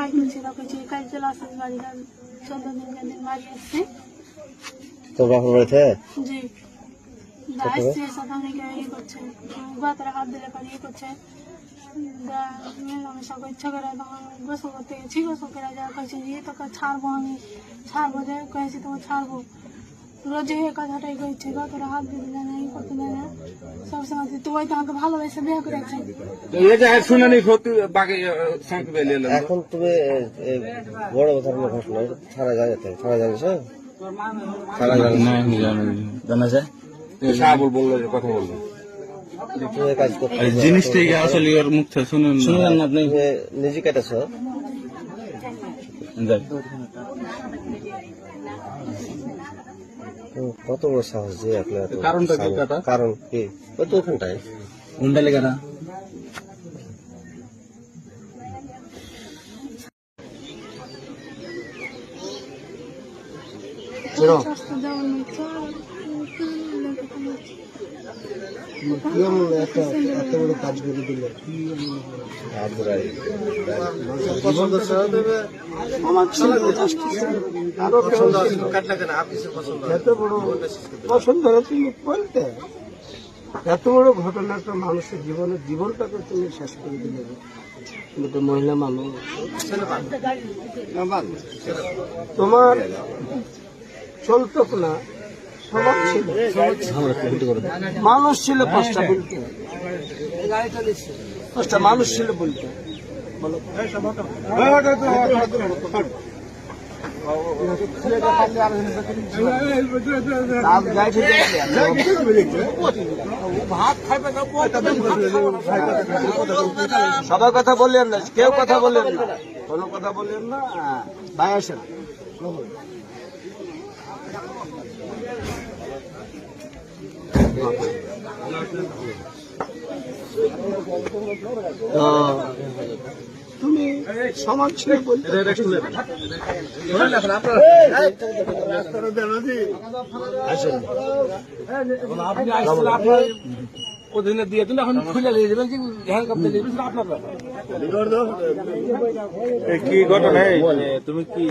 ভাই করছি রাখছি কাজ চলে আসছে বাড়ি 14 দিন বাড়ি আসছে তোর বাপের বাড়িতে জি আসছে সাথে অনেকে ইয়ে করছে বাতারা হাত দিলে পারে ইয়ে করছে আমি সব ইচ্ছা করে তখন গোসল করতে গেছি গোসল করে যা কয়েছি যে তোকে ছাড়বো আমি ছাড়বো যে কয়েছি তোমাকে ছাড়বো রোজে এই কথাটাই কইছে তোরা হাত দিতে দেয় না ই করতে দেয় না সবসময় তুই তোমাকে ভালোবেসে বিয়ে করেছি এখন তুমি বড় কথার ঘটনা ছাড়া যায় ছাড়া জানিস ছাড়া জানা যায় কথা বলবো কাজ করতে জিনিসটাই আসলে ওর মুখ থেকে শুনলেন না আপনি নিজে কেটেছ কত বড় সাহস যে আপনার কারণ কি ওই তো ওখানটায় উন্ডালে কেনা এত বড় কাজ করে দিল এত বড় ঘটনা একটা মানুষের জীবনটাকে তুমি শেষ করে দিলে কিন্তু মহিলা মানুষ তোমার চলত না স্বভাব ছিল মানুষ ছিল 5টা বলতে 5টা মানুষ ছিল বলতে সবার কথা বললেন না কেউ কথা বললেন না কোনো কথা বললেন না ভাই আসেন তুমি সমাজ ছিল বলতে প্রতিদিন দিয়ে তুমি এখন খুলে নিয়ে যাবেন আপনার কি ঘটনা তুমি কি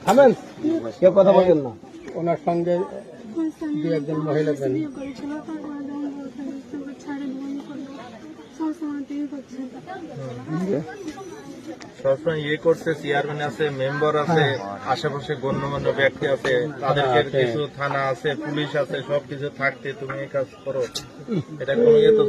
থামেন কেউ কথা বলবেন না ওনার সঙ্গে দু একজন মহিলা বিয়ে করেছিল তারপরে যখন বলতে ছাড়ে সবসময় বিয়ে করছে সবসময় ইয়ে করছে চেয়ারম্যান আছে মেম্বার আছে আশেপাশে গণ্যমান্য ব্যক্তি আছে তাদেরকে কিছু থানা আছে পুলিশ আছে সবকিছু থাকতে তুমি এই কাজ করো এটা কোনো ইয়ে তো